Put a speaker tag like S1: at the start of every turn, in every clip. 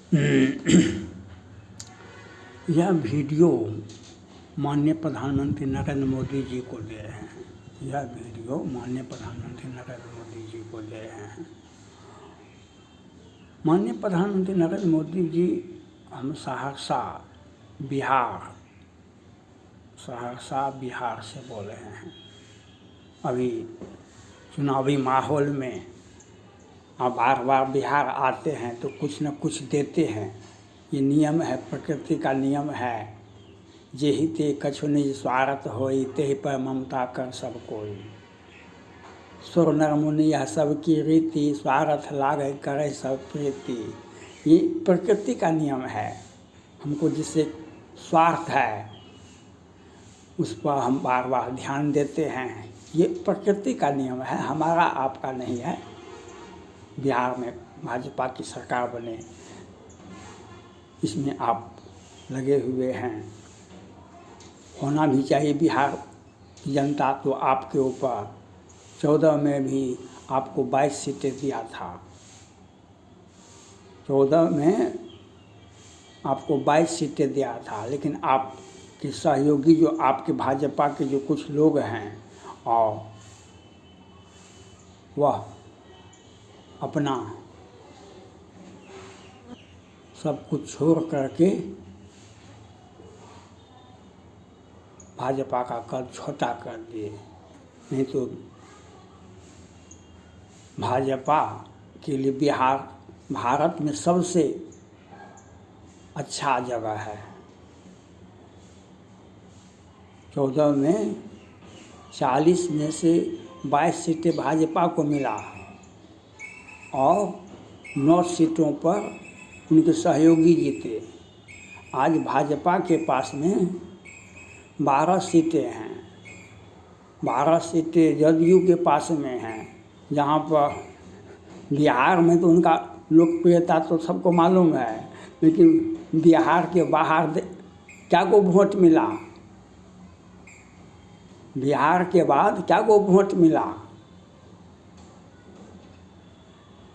S1: यह वीडियो माननीय प्रधानमंत्री नरेंद्र मोदी जी को दे रहे हैं। यह वीडियो माननीय प्रधानमंत्री नरेंद्र मोदी जी को दे रहे हैं। माननीय प्रधानमंत्री नरेंद्र मोदी जी हम सहरसा बिहार से बोल रहे हैं। अभी चुनावी माहौल में आप बार बार बिहार आते हैं तो कुछ न कुछ देते हैं। ये नियम है, प्रकृति का नियम है। जेहि ते कछु निज स्वार्थ होई, तेहि पर ममता कर सब कोई। सुर नर मुनि यह सबकी रीति, स्वार्थ लागे करे सब प्रीति। ये प्रकृति का नियम है। हमको जिससे स्वार्थ है उस पर हम बार बार ध्यान देते हैं। ये प्रकृति का नियम है, हमारा आपका नहीं है। बिहार में भाजपा की सरकार बने, इसमें आप लगे हुए हैं। होना भी चाहिए। बिहार की जनता तो आपके ऊपर 14 में भी आपको 22 सीटें दिया था। 14 में आपको 22 सीटें दिया था, लेकिन आपके सहयोगी जो आपके भाजपा के जो कुछ लोग हैं और वह अपना सब कुछ छोड़ करके भाजपा का कद छोटा कर दिए। नहीं तो भाजपा के लिए बिहार भारत में सबसे अच्छा जगह है। 14 में 40 में से 22 सीटें भाजपा को मिला और 9 सीटों पर उनके सहयोगी जीते। आज भाजपा के पास में 12 सीटें हैं। 12 सीटें जदयू के पास में हैं, जहाँ पर बिहार में तो उनका लोकप्रियता तो सबको मालूम है, लेकिन बिहार के बाहर क्या को वोट मिला? बिहार के बाद क्या को वोट मिला?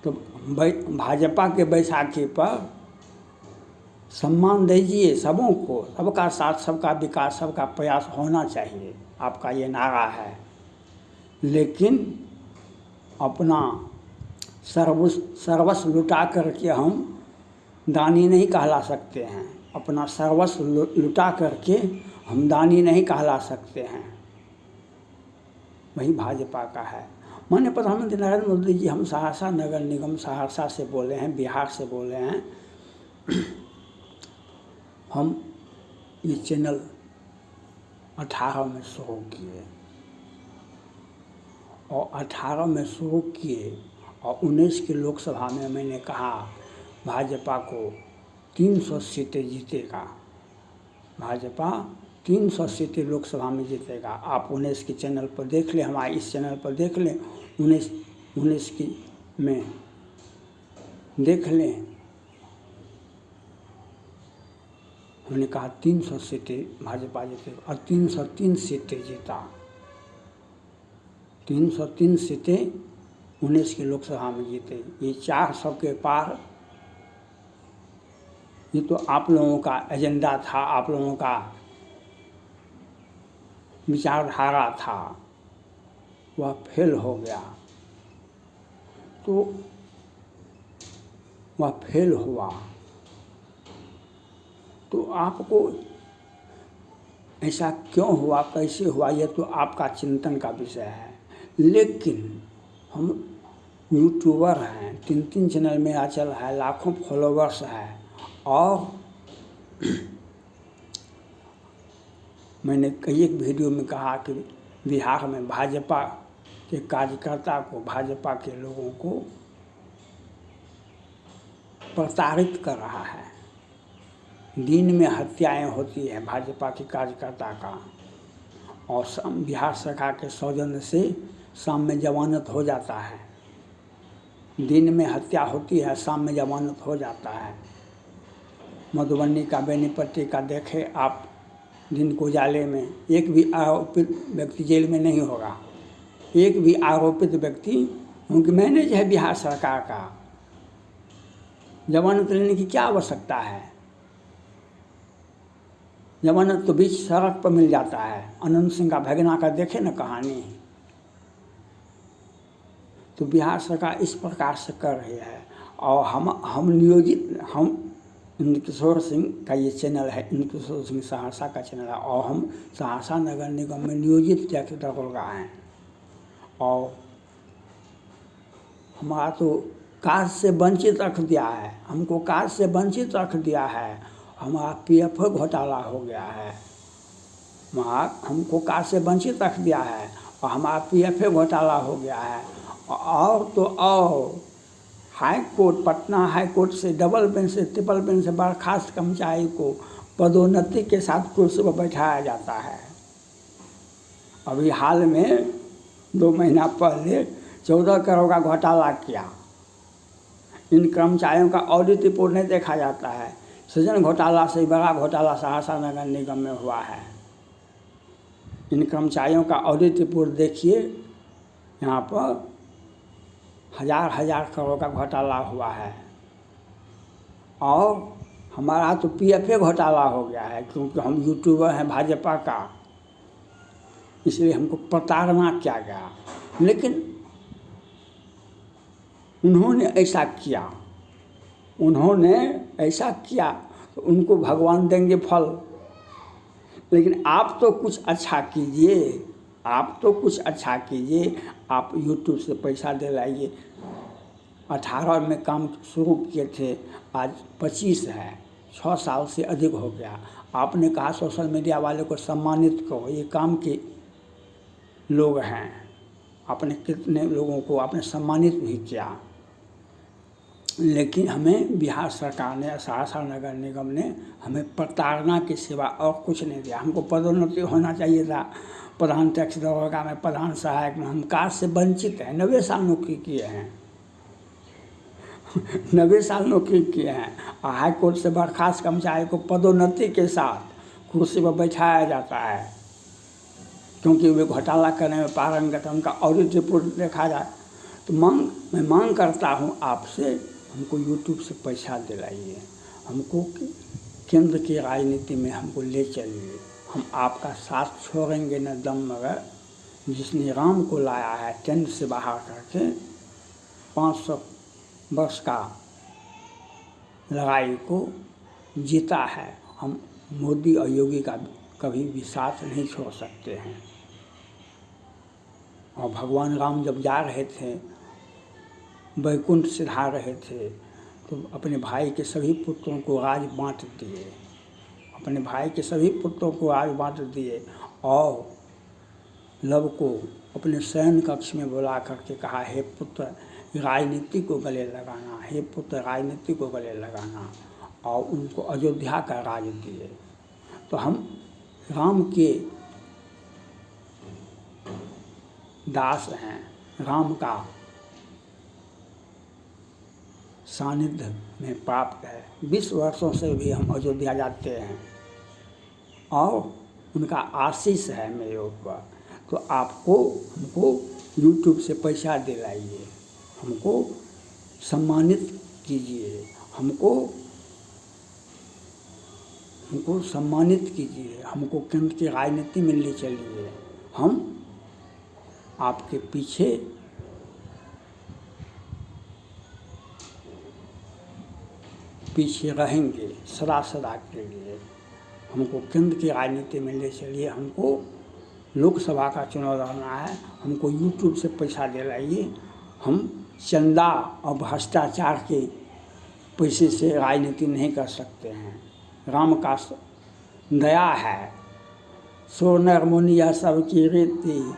S1: तो भाजपा के बैसाखी पर सम्मान दीजिए सबों को। सबका साथ, सबका विकास, सबका प्रयास होना चाहिए, आपका ये नारा है। लेकिन अपना सर्वस्व लुटा करके हम दानी नहीं कहला सकते हैं। अपना सर्वस्व लुटा करके हम दानी नहीं कहला सकते हैं। वही भाजपा का है। माननीय प्रधानमंत्री नरेंद्र मोदी जी हम सहरसा नगर निगम सहरसा से बोले हैं, बिहार से बोले हैं। हम ये चैनल 18 में शुरू किए और 18 में शुरू किए और 19 की लोकसभा में मैंने कहा भाजपा को 300 सीटें जीतेगा। भाजपा 300 सीटें लोकसभा में जीतेगा। आप 19 के चैनल पर देख लें, हमारे इस चैनल पर देख लें, 19 की में देख लें। हमने कहा 300 सीटें भाजपा जीतेगा और 303 सीटें जीता। 303 सीटें 19 की लोकसभा में जीते। ये 400 के पार। ये तो आप लोगों का एजेंडा था, आप लोगों का विचारधारा था, वह फेल हो गया। तो वह फेल हुआ तो आपको ऐसा क्यों हुआ, कैसे हुआ, यह तो आपका चिंतन का विषय है। लेकिन हम यूट्यूबर हैं, 3 चैनल मेरा चल है, लाखों फॉलोवर्स है और मैंने कई एक वीडियो में कहा कि बिहार में भाजपा के कार्यकर्ता को, भाजपा के लोगों को प्रताड़ित कर रहा है। दिन में हत्याएं होती है भाजपा के कार्यकर्ता का और बिहार सरकार के सौजन्य से शाम में जमानत हो जाता है। दिन में हत्या होती है, शाम में जमानत हो जाता है। मधुबनी का, बेनीपट्टी का देखे आप, दिन को उजाले में एक भी आरोपित व्यक्ति जेल में नहीं होगा। एक भी आरोपित व्यक्ति, क्योंकि मैनेज है बिहार सरकार का, जमानत लेने की क्या आवश्यकता है? जमानत तो बीच सड़क पर मिल जाता है। अनंत सिंह का भगना का देखे न कहानी। तो बिहार सरकार इस प्रकार से कर रही है। और हम नियोजित, हम इंद्रकिशोर सिंह का ये चैनल है, इंद्रकिशोर सिंह सहरसा का चैनल है, और हम सहरसा नगर निगम में नियोजित टैक्स दरोगा हैं। और हमारा तो कार्य से वंचित रख दिया है, हमको कार्य से वंचित रख दिया है। हमारा PF घोटाला हो गया है, हमको कार्य से वंचित रख दिया है, और हमारा PF घोटाला हो गया है। और तो और high court, Patna high court से डबल बेंच से ट्रिपल बेंच से बर्खास्त कर्मचारी को पदोन्नति के साथ कुर्सी पर बैठाया जाता है। अभी हाल में 2 महीना पहले 14 करोड़ का घोटाला किया। इन कर्मचारियों का ऑडिट रिपोर्ट नहीं देखा जाता है। सृजन घोटाला से बड़ा घोटाला सहरसा नगर निगम में हुआ है। इन कर्मचारियों का ऑडिट रिपोर्ट देखिए, यहाँ पर हजार करोड़ का घोटाला हुआ है। और हमारा तो PF घोटाला हो गया है, क्योंकि हम यूट्यूबर हैं भाजपा का, इसलिए हमको प्रताड़ना किया गया। लेकिन उन्होंने ऐसा किया तो उनको भगवान देंगे फल। लेकिन आप तो कुछ अच्छा कीजिए, आप यूट्यूब से पैसा दिलाइए। 18 में काम शुरू किए थे, आज 25 है, 6 साल से अधिक हो गया। आपने कहा सोशल मीडिया वाले को सम्मानित करो, ये काम के लोग हैं। आपने कितने लोगों को आपने सम्मानित भी किया। लेकिन हमें बिहार सरकार ने, सहरसा नगर निगम ने हमें प्रताड़ना के सिवा और कुछ नहीं दिया। हमको पदोन्नति होना चाहिए था, प्रधान टैक्स दरोगा में, प्रधान सहायक में। हम कार्य से वंचित हैं। 90 साल नौकरी किए हैं 90 साल नौकरी किए हैं। और हाई कोर्ट से बर्खास्त कर्मचारी को पदोन्नति के साथ कुर्सी पर बैठाया जाता है, क्योंकि वे घोटाला करने में पारंगत है। उनका ऑडिट रिपोर्ट देखा जाए तो मैं मांग करता हूँ आपसे, हमको यूट्यूब से पैसा दिलाइए, हमको केंद्र की राजनीति में हमको ले चलिए। हम आपका साथ छोड़ेंगे न दम मगर। जिसने राम को लाया है टेंट से बाहर करके, 500 वर्ष का लड़ाई को जीता है, हम मोदी और योगी का कभी भी साथ नहीं छोड़ सकते हैं। और भगवान राम जब जा रहे थे, वैकुंठ सिधार रहे थे, तो अपने भाई के सभी पुत्रों को राज बांट दिए। और लव को अपने शयन कक्ष में बुला करके कहा, हे पुत्र राजनीति को गले लगाना, और उनको अयोध्या का राज दिए। तो हम राम के दास हैं, राम का सानिध्य में प्राप्त है। 20 वर्षों से भी हम अयोध्या जाते हैं और उनका आशीष है मेरे ऊपर। तो हमको यूट्यूब से पैसा दिलाइए, हमको सम्मानित कीजिए, हमको केंद्र की राजनीति में ले चलिए। हम आपके पीछे रहेंगे सदा के लिए। हमको केंद्र की राजनीति में ले चलिए, हमको लोकसभा का चुनाव लड़ना है, हमको यूट्यूब से पैसा दिलाइए। हम चंदा और भ्रष्टाचार के पैसे से राजनीति नहीं कर सकते हैं। राम का दया है, सोनर मुनिया सबकी रीति,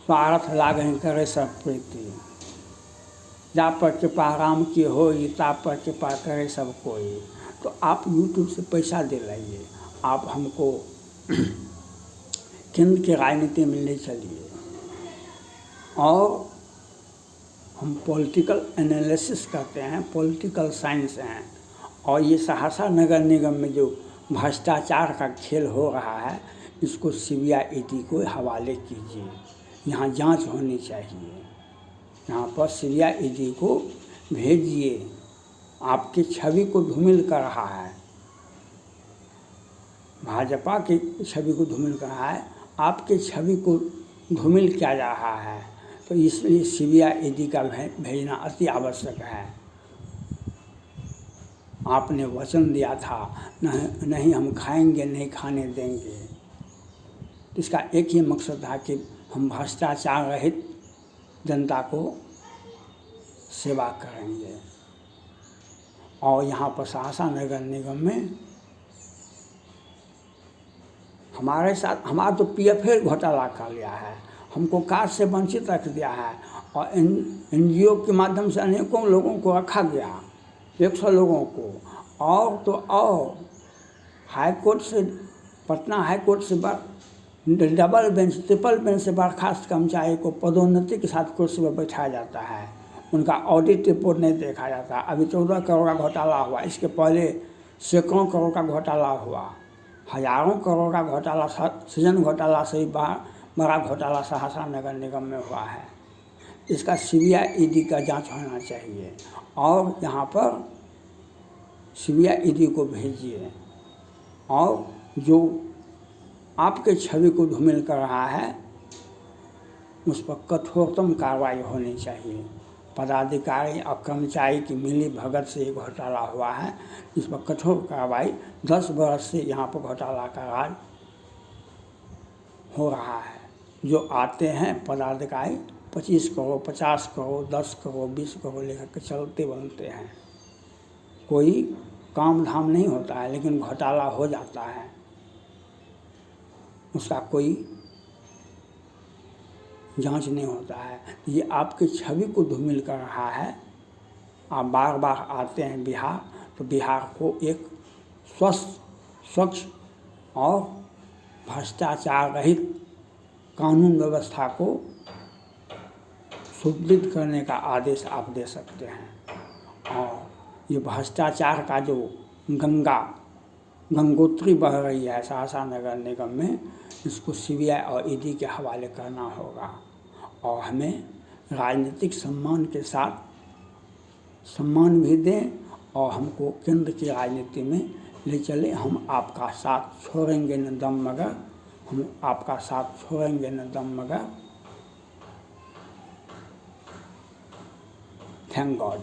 S1: स्वार्थ लागन करे सब प्रीति। जा पर कृपा राम की होई, ता पर कृपा करे सब कोई। तो आप यूट्यूब से पैसा दिलाइए, आप हमको केंद्र की राजनीति में ले चलिए। और हम पॉलिटिकल एनालिसिस करते हैं, पॉलिटिकल साइंस हैं। और ये सहरसा नगर निगम में जो भ्रष्टाचार का खेल हो रहा है, इसको CBI ED को हवाले कीजिए। यहाँ जांच होनी चाहिए। यहाँ पर CBI ED को भेजिए, आपकी छवि को धूमिल कर रहा है, भाजपा की छवि को धूमिल कर रहा है, आपकी छवि को धूमिल किया जा रहा है। तो इसलिए सीबीआई ईडी का भेजना अति आवश्यक है। आपने वचन दिया था नहीं हम खाएंगे नहीं खाने देंगे। इसका एक ही मकसद था कि हम भ्रष्टाचार रहित जनता को सेवा करेंगे। और यहाँ पर सहरसा नगर निगम में हमारे साथ हमारा तो पीएफए घोटाला कर लिया है, हमको कार्ड से वंचित रख दिया है और एनजीओ के माध्यम से अनेकों लोगों को रखा गया, 100 लोगों को। और तो और हाई कोर्ट से, पटना हाई कोर्ट से डबल बेंच ट्रिपल बेंच से बर्खास्त कर्मचारी को पदोन्नति के साथ कुर्सी पर बैठाया जाता है, उनका ऑडिट रिपोर्ट नहीं देखा जाता। अभी 14 करोड़ का घोटाला हुआ, इसके पहले सैकड़ों करोड़ का घोटाला हुआ, हजारों करोड़ का घोटाला, सृजन घोटाला से बड़ा घोटाला सहरसा नगर निगम में हुआ है। इसका सीबीआई ईडी का जांच होना चाहिए और यहाँ पर सीबीआई ईडी को भेजिए और जो आपके छवि को धूमिल कर रहा है उस पर कठोरतम कार्रवाई होनी चाहिए। पदाधिकारी और कर्मचारी की मिली भगत से ये घोटाला हुआ है, इस पर कठोर कार्रवाई। 10 वर्ष से यहाँ पर घोटाला का राज हो रहा है। जो आते हैं पदाधिकारी 25 करोड़ 50 करोड़ 10 करोड़ 20 करोड़ लेकर के चलते बनते हैं, कोई काम धाम नहीं होता है, लेकिन घोटाला हो जाता है, उसका कोई जांच नहीं होता है। ये आपकी छवि को धूमिल कर रहा है। आप बार बार आते हैं बिहार, तो बिहार को एक स्वस्थ स्वच्छ और भ्रष्टाचार रहित कानून व्यवस्था को सुदृढ़ करने का आदेश आप दे सकते हैं। और ये भ्रष्टाचार का जो गंगोत्री बह रही है सहरसा नगर निगम में, इसको सीबीआई और ईडी के हवाले करना होगा और हमें राजनीतिक सम्मान के साथ सम्मान भी दें और हमको केंद्र की राजनीति में ले चले। हम आपका साथ छोड़ेंगे न दम मगर, हम आपका साथ छोड़ेंगे न दम मगर। Thank God.